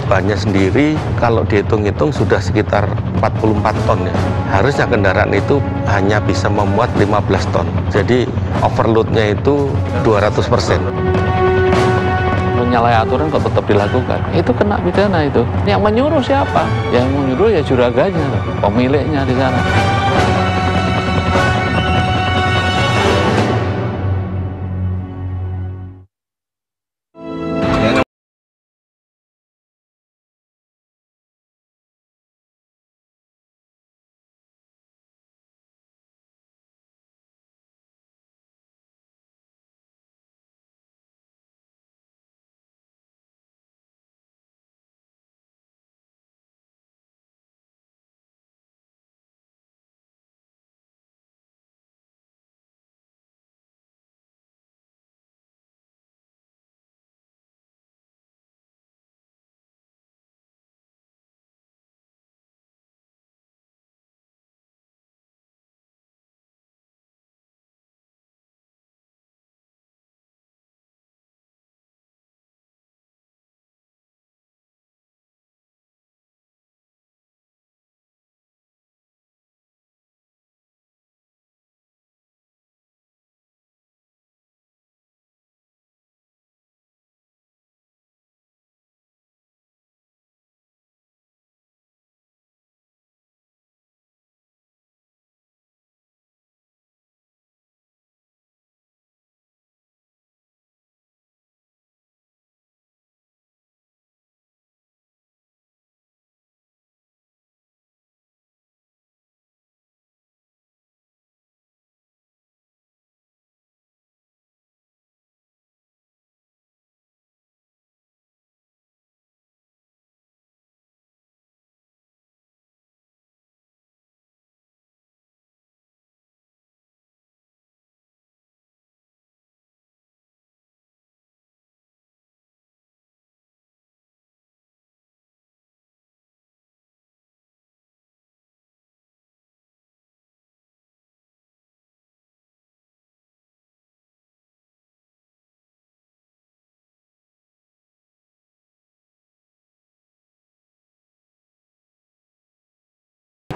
bebannya sendiri kalau dihitung-hitung sudah sekitar 44 ton ya. Harusnya kendaraan itu hanya bisa memuat 15 ton. Jadi overloadnya itu 200%. Menyalahi aturan kok tetap dilakukan, itu kena pidana itu. Yang menyuruh siapa? Yang menyuruh ya juraganya, pemiliknya di sana.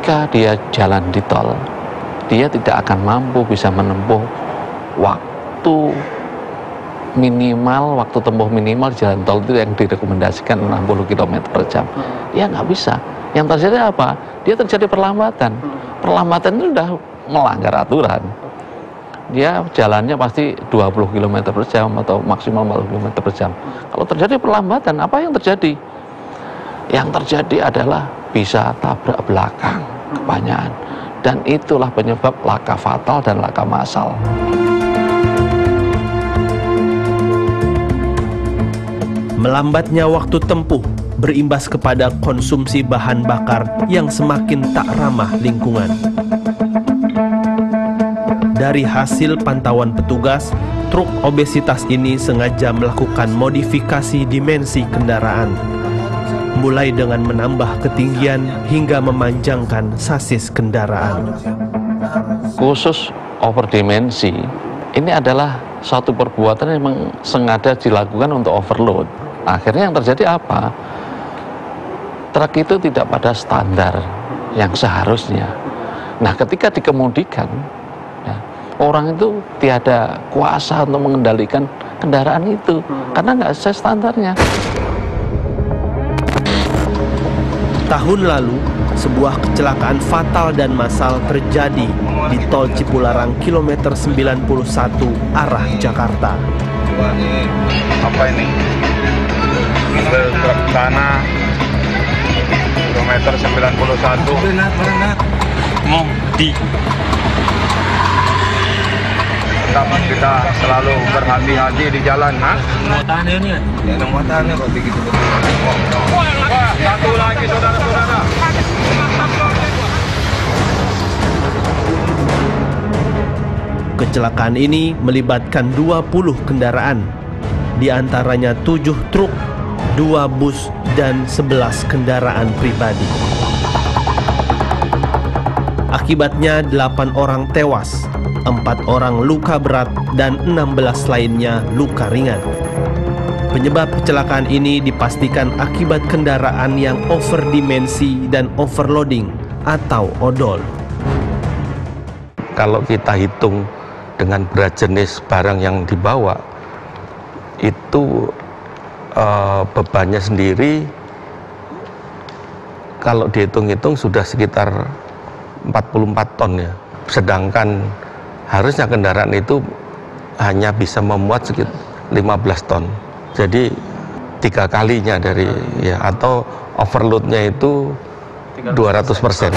Jika dia jalan di tol, dia tidak akan mampu bisa menempuh waktu minimal, waktu tempuh minimal di jalan tol itu yang direkomendasikan 60 km per jam. Ya nggak bisa. Yang terjadi apa? Dia terjadi perlambatan. Perlambatan itu sudah melanggar aturan. Dia jalannya pasti 20 km per jam atau maksimal 40 km per jam. Kalau terjadi perlambatan, apa yang terjadi? Yang terjadi adalah bisa tabrak belakang kebanyakan, dan itulah penyebab laka fatal dan laka massal. Melambatnya waktu tempuh berimbas kepada konsumsi bahan bakar yang semakin tak ramah lingkungan. Dari hasil pantauan petugas, truk obesitas ini sengaja melakukan modifikasi dimensi kendaraan, mulai dengan menambah ketinggian hingga memanjangkan sasis kendaraan. Khusus overdimensi, ini adalah suatu perbuatan yang memang sengaja dilakukan untuk overload. Akhirnya yang terjadi apa? Truk itu tidak pada standar yang seharusnya. Nah, ketika dikemudikan, ya, orang itu tiada kuasa untuk mengendalikan kendaraan itu karena nggak sesuai standarnya. Tahun lalu, sebuah kecelakaan fatal dan massal terjadi di tol Cipularang kilometer 91 arah Jakarta. Ini apa ini? Mobil truk tanah kilometer 91. Mau di. Kita selalu berhati-hati di jalan, ha? Muatannya nih. Ya, muatannya kok begitu. Wah, satu lagi saudara-saudara. Kecelakaan ini melibatkan 20 kendaraan, di antaranya 7 truk, 2 bus, dan 11 kendaraan pribadi. Akibatnya 8 orang tewas, 4 orang luka berat, dan 16 lainnya luka ringan. Penyebab kecelakaan ini dipastikan akibat kendaraan yang overdimensi dan overloading atau odol. Kalau kita hitung dengan berat jenis barang yang dibawa, itu bebannya sendiri kalau dihitung-hitung sudah sekitar 44 ton ya. Sedangkan harusnya kendaraan itu hanya bisa memuat sekitar 15 ton. Jadi 3 kalinya dari ya, atau overloadnya itu 200%.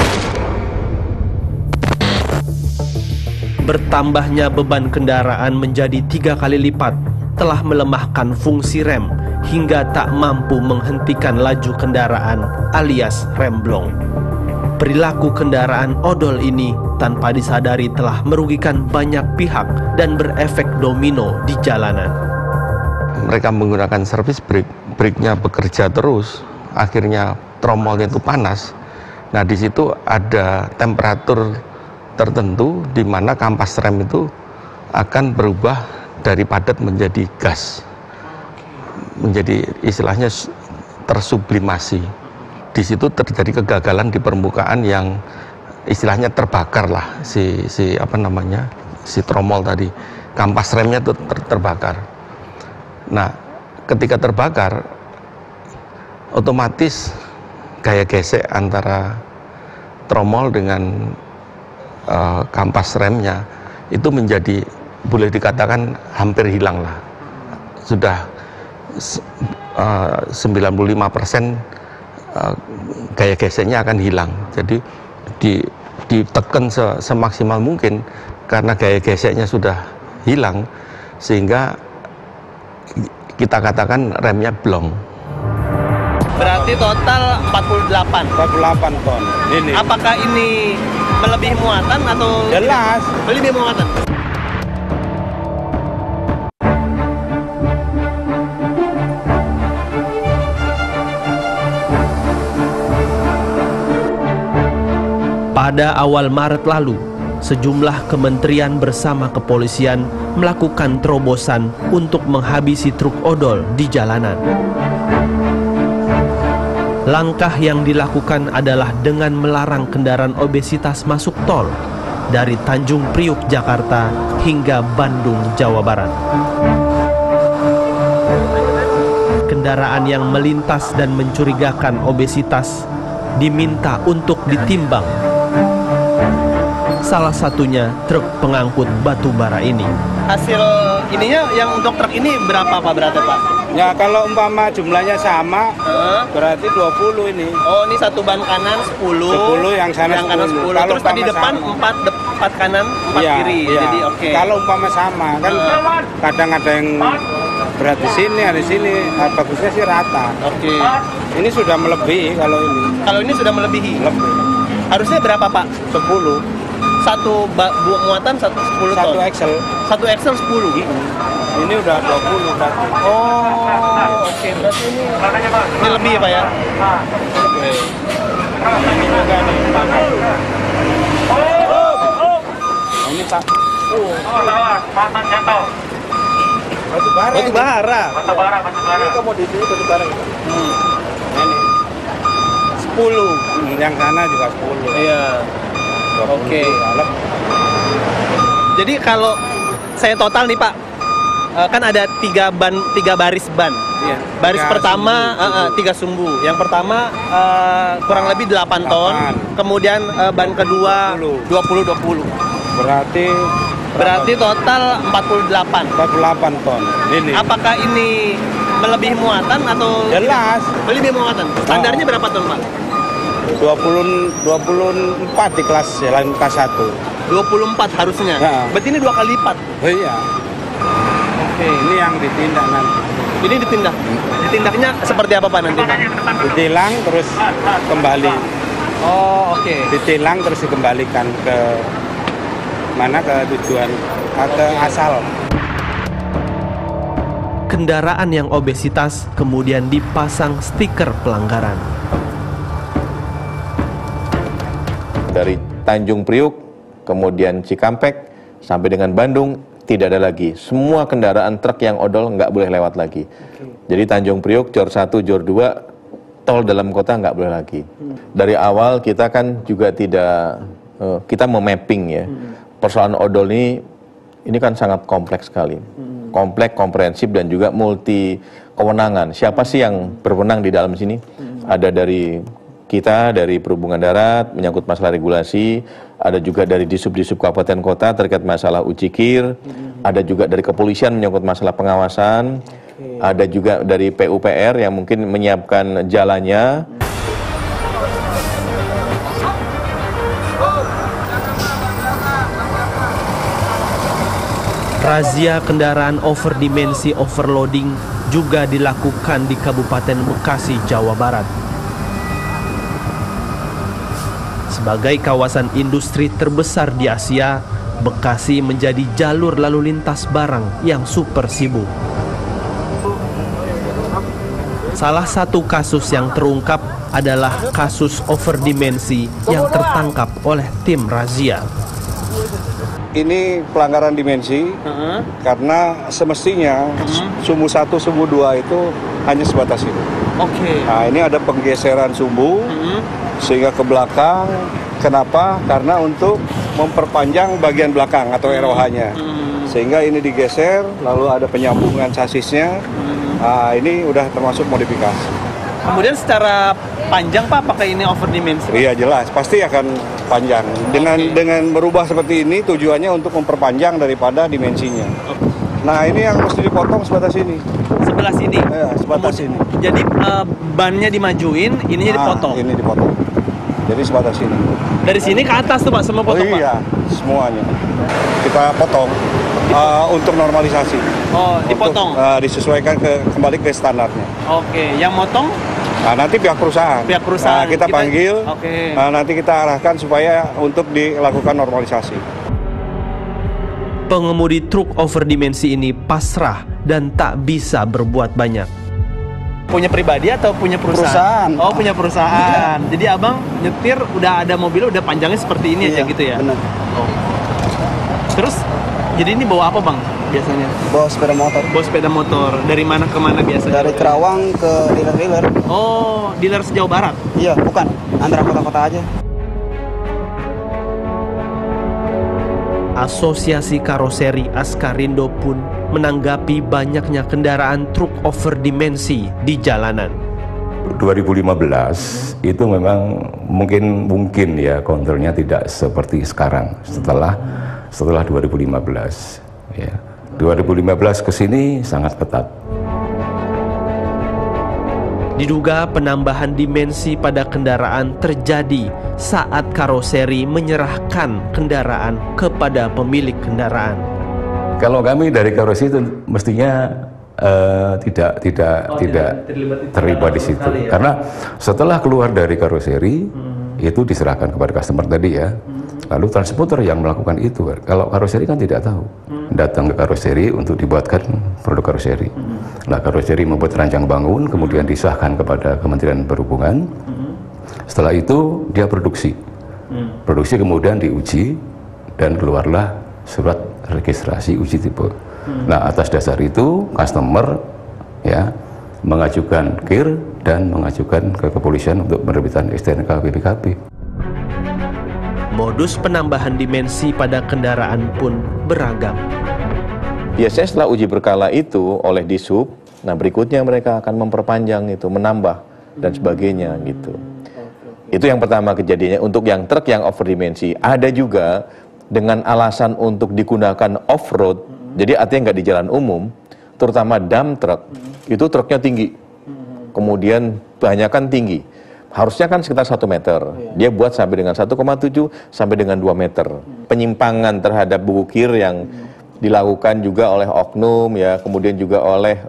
Bertambahnya beban kendaraan menjadi 3 kali lipat telah melemahkan fungsi rem hingga tak mampu menghentikan laju kendaraan alias remblong. Perilaku kendaraan odol ini tanpa disadari telah merugikan banyak pihak dan berefek domino di jalanan. Mereka menggunakan service brake, brake-nya bekerja terus, akhirnya tromolnya itu panas. Nah, di situ ada temperatur tertentu di mana kampas rem itu akan berubah dari padat menjadi gas, menjadi istilahnya tersublimasi. Di situ terjadi kegagalan di permukaan yang istilahnya terbakar lah si tromol tadi, kampas remnya itu terbakar. Nah, ketika terbakar, otomatis gaya gesek antara tromol dengan kampas remnya itu menjadi, boleh dikatakan hampir hilang lah. Sudah 95% gaya geseknya akan hilang. Jadi ditekan semaksimal mungkin karena gaya geseknya sudah hilang, sehingga kita katakan remnya blong. Berarti total 48 ton ini. Apakah ini melebihi muatan atau Jelas melebihi muatan? Pada awal Maret lalu, sejumlah kementerian bersama kepolisian melakukan terobosan untuk menghabisi truk odol di jalanan. Langkah yang dilakukan adalah dengan melarang kendaraan obesitas masuk tol dari Tanjung Priuk, Jakarta hingga Bandung, Jawa Barat. Kendaraan yang melintas dan mencurigakan obesitas diminta untuk ditimbang. Salah satunya truk pengangkut batu bara ini. Hasil ininya yang untuk truk ini berapa Pak beratnya Pak? ya. Kalau umpama jumlahnya sama berarti 20 ini. Oh, ini satu ban kanan 10 yang sana 10. Terus tadi depan 4 kanan 4 kiri. Iya. Jadi oke. Kalau umpama sama kan kadang ada yang berat di sini, ada di sini. Bagusnya sih rata. Oke. Ini sudah melebihi kalau ini. Kalau ini sudah melebihi. Lebih. Harusnya berapa Pak? 10. Satu muatan 10 ton. Satu Excel. Satu Excel 10. Ini udah 20 berarti. Oh, oke. Berarti ini lebih ya Pak ya? Oke. Ini juga nih. Ini Pak. Batu bara. Ini komoditi batu bara. Ini 10. Yang sana juga 10. Iya. Oke. Jadi kalau saya total nih Pak, kan ada 3 baris ban. Iya. Baris pertama 3 sumbu. Yang pertama kurang lebih 8 ton. Kemudian ban kedua 20. Berarti total 48 ton. Ini. Apakah ini melebihi muatan atau Jelas. melebihi muatan? Standarnya berapa ton Pak? 24 di kelas jalan kelas 1. 24 harusnya. Ya. Berarti ini 2 kali lipat. Oh iya. Oke. Ini yang ditindak nanti. Ini ditindak. Ditindaknya seperti apa Pak nanti Pak? Ditilang terus kembali. Oh, oke. Ditilang terus dikembalikan ke mana, ke tujuan, ke asal. Kendaraan yang obesitas kemudian dipasang stiker pelanggaran. Dari Tanjung Priuk, kemudian Cikampek, sampai dengan Bandung, tidak ada lagi. Semua kendaraan truk yang odol nggak boleh lewat lagi. Jadi Tanjung Priok, Jor 1, Jor 2, tol dalam kota nggak boleh lagi. Dari awal kita kan juga tidak, kita memapping ya. Persoalan odol ini kan sangat kompleks sekali. Kompleks, komprehensif, dan juga multi kewenangan. Siapa sih yang berwenang di dalam sini? Ada dari kita, dari Perhubungan Darat, menyangkut masalah regulasi. Ada juga dari Disub-Disub Kabupaten Kota terkait masalah ujikir. Ada juga dari kepolisian menyangkut masalah pengawasan. Ada juga dari PUPR yang mungkin menyiapkan jalannya. Razia kendaraan overdimensi overloading juga dilakukan di Kabupaten Bekasi, Jawa Barat. Sebagai kawasan industri terbesar di Asia, Bekasi menjadi jalur lalu lintas barang yang super sibuk. Salah satu kasus yang terungkap adalah kasus overdimensi yang tertangkap oleh tim razia. Ini pelanggaran dimensi karena semestinya sumbu 1, sumbu 2 itu hanya sebatas ini. Nah, ini ada penggeseran sumbu sehingga ke belakang. Kenapa? Karena untuk memperpanjang bagian belakang atau ROH-nya. Sehingga ini digeser, lalu ada penyambungan sasisnya. Nah, ini udah termasuk modifikasi. Kemudian secara panjang Pak, apakah ini overdimensi? Iya jelas, pasti akan panjang. Dengan merubah seperti ini tujuannya untuk memperpanjang daripada dimensinya. Nah, ini yang mesti dipotong sebatas ini. Sebelah sini? Iya, sebatas ini. Jadi bannya dimajuin, ininya dipotong? Ini dipotong. Jadi sebatas ini. Dari sini ke atas tuh Pak, semua potong Pak? Iya, semuanya. Kita potong untuk normalisasi. Oh, dipotong? Untuk, disesuaikan kembali ke standarnya. Oke, yang motong? Nah, nanti pihak perusahaan. Pihak perusahaan. Nah, kita panggil. Oke. Nanti kita arahkan supaya untuk dilakukan normalisasi. Pengemudi truk overdimensi ini pasrah dan tak bisa berbuat banyak. Punya pribadi atau punya perusahaan? Oh, punya perusahaan. Jadi abang nyetir udah ada mobil udah panjangnya seperti ini aja gitu ya? Benar. Oh. Terus jadi ini bawa apa bang biasanya? Bawa sepeda motor. Bawa sepeda motor. Dari mana ke mana biasanya? Dari Kerawang ke dealer-dealer. Oh, dealer sejauh barat? Iya, bukan. Antara kota-kota aja. Asosiasi Karoseri Askarindo pun menanggapi banyaknya kendaraan truk overdimensi di jalanan. 2015 itu memang mungkin ya kontrolnya tidak seperti sekarang setelah 2015 ya. 2015 ke sini sangat ketat. Diduga penambahan dimensi pada kendaraan terjadi saat karoseri menyerahkan kendaraan kepada pemilik kendaraan. Kalau kami dari karoseri itu mestinya tidak terlibat di situ, karena setelah keluar dari karoseri itu diserahkan kepada customer tadi ya. Lalu transporter yang melakukan itu. Kalau karoseri kan tidak tahu. Datang ke karoseri untuk dibuatkan produk karoseri. Nah, karoseri membuat rancang bangun, kemudian disahkan kepada Kementerian Perhubungan. Setelah itu dia produksi. Produksi kemudian diuji dan keluarlah surat registrasi uji tipe. Nah, atas dasar itu customer ya mengajukan KIR dan mengajukan ke kepolisian untuk penerbitan STNK BPKB. Modus penambahan dimensi pada kendaraan pun beragam. Biasanya setelah uji berkala itu oleh Disub, nah berikutnya mereka akan memperpanjang itu, menambah dan sebagainya gitu. Itu yang pertama kejadiannya. Untuk yang truk yang overdimensi, ada juga dengan alasan untuk digunakan off-road, jadi artinya nggak di jalan umum, terutama dump truck, itu truknya tinggi, kemudian banyakan tinggi. Harusnya kan sekitar 1 meter, dia buat sampai dengan 1,7 sampai dengan 2 meter. Penyimpangan terhadap buku KIR yang dilakukan juga oleh oknum ya, kemudian juga oleh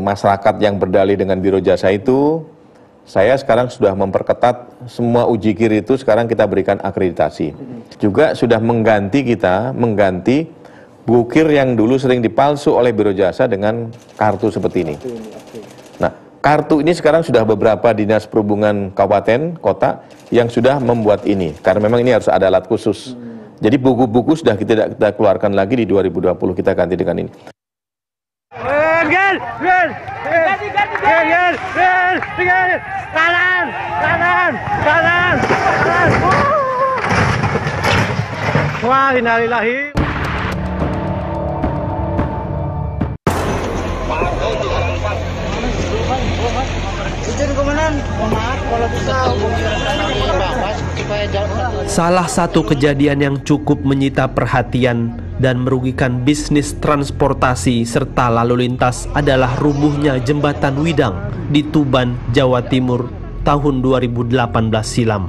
masyarakat yang berdalih dengan Biro Jasa itu, saya sekarang sudah memperketat semua uji KIR itu sekarang kita berikan akreditasi. Juga sudah mengganti buku KIR yang dulu sering dipalsu oleh Biro Jasa dengan kartu seperti ini. Nah, kartu ini sekarang sudah beberapa dinas perhubungan kabupaten, kota yang sudah membuat ini. Karena memang ini harus ada alat khusus. Jadi buku-buku sudah kita keluarkan lagi di 2020, kita ganti dengan ini. Kanan. Wah, innalillahi. Salah satu kejadian yang cukup menyita perhatian dan merugikan bisnis transportasi serta lalu lintas adalah rubuhnya jembatan Widang di Tuban, Jawa Timur tahun 2018 silam.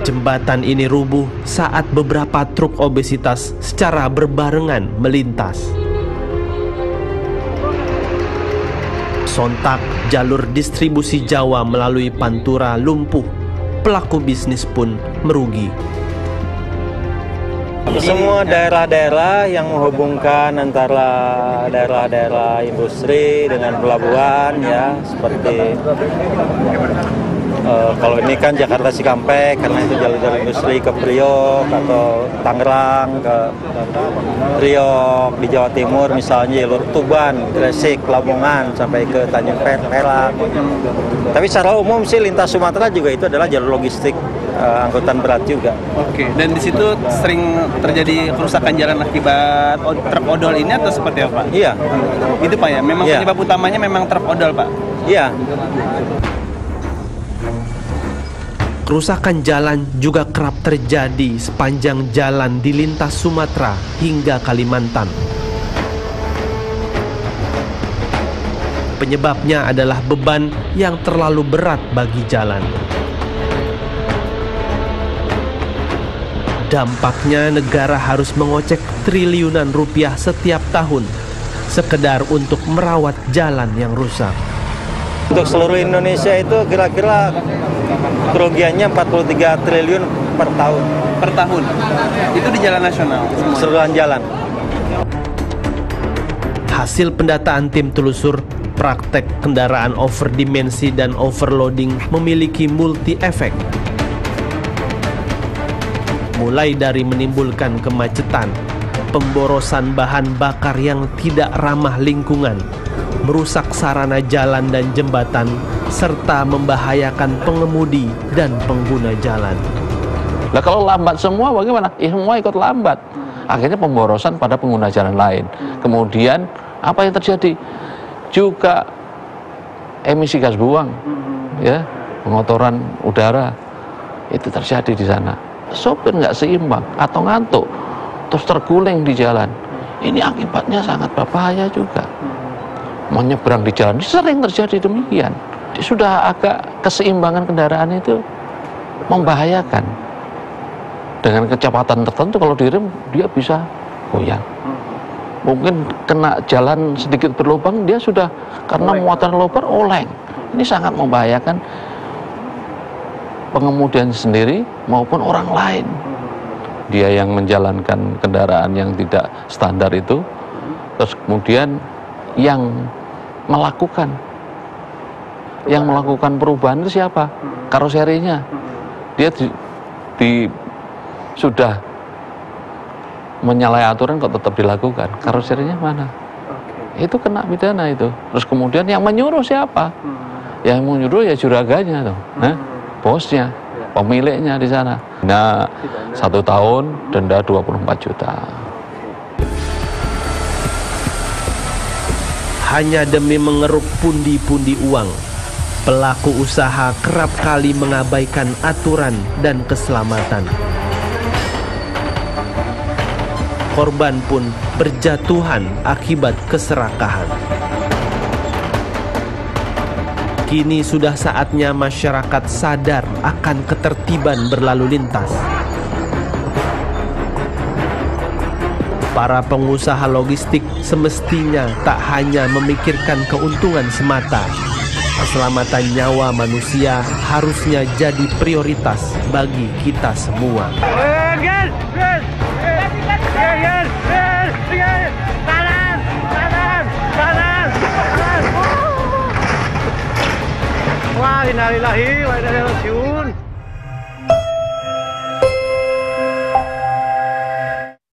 Jembatan ini rubuh saat beberapa truk obesitas secara berbarengan melintas. Sontak jalur distribusi Jawa melalui Pantura lumpuh, pelaku bisnis pun merugi. Semua daerah-daerah yang menghubungkan antara daerah-daerah industri dengan pelabuhan ya, seperti kalau ini kan Jakarta Cikampek karena itu jalur industri ke Priok atau Tangerang ke Priok, di Jawa Timur misalnya jalur Tuban, Gresik, Lamongan sampai ke Tanjung Perak. Tapi secara umum sih lintas Sumatera juga itu adalah jalur logistik angkutan berat juga. Oke, dan di situ sering terjadi kerusakan jalan akibat truk odol ini atau seperti apa? Iya. Itu Pak ya, memang penyebab utamanya memang truk odol Pak? Iya. Kerusakan jalan juga kerap terjadi sepanjang jalan di lintas Sumatera hingga Kalimantan. Penyebabnya adalah beban yang terlalu berat bagi jalan. Dampaknya negara harus mengocek triliunan rupiah setiap tahun sekedar untuk merawat jalan yang rusak. Untuk seluruh Indonesia itu kira-kira kerugiannya 43 triliun per tahun. Per tahun? Itu di jalan nasional? Keseluruhan jalan. Hasil pendataan tim telusur, praktek kendaraan overdimensi dan overloading memiliki multi efek. Mulai dari menimbulkan kemacetan, pemborosan bahan bakar yang tidak ramah lingkungan, merusak sarana jalan dan jembatan, serta membahayakan pengemudi dan pengguna jalan. Nah kalau lambat semua bagaimana? Ya semua ikut lambat. Akhirnya pemborosan pada pengguna jalan lain. Kemudian apa yang terjadi? Juga emisi gas buang, ya, pengotoran udara itu terjadi di sana. Sopir nggak seimbang atau ngantuk, terus terguling di jalan. Ini akibatnya sangat berbahaya juga. Menyeberang di jalan sering terjadi demikian. Sudah agak keseimbangan kendaraan itu membahayakan. Dengan kecepatan tertentu kalau direm dia bisa goyang. Mungkin kena jalan sedikit berlubang dia sudah karena muatan lobar oleng. Ini sangat membahayakan pengemudian sendiri maupun orang lain. Dia yang menjalankan kendaraan yang tidak standar itu, terus kemudian yang melakukan perubahan itu siapa? Karoserinya. Dia sudah menyalahi aturan kok tetap dilakukan. Karoserinya mana? Itu kena pidana itu. Terus kemudian yang menyuruh siapa? Yang menyuruh ya juraganya tuh. Nah, bosnya, pemiliknya di sana. Nah, 1 tahun denda 24 juta. Hanya demi mengeruk pundi-pundi uang, pelaku usaha kerap kali mengabaikan aturan dan keselamatan. Korban pun berjatuhan akibat keserakahan. Kini sudah saatnya masyarakat sadar akan ketertiban berlalu lintas. Para pengusaha logistik semestinya tak hanya memikirkan keuntungan semata. Keselamatan nyawa manusia harusnya jadi prioritas bagi kita semua. Wah, innalillahi wa inna ilaihi raji'un.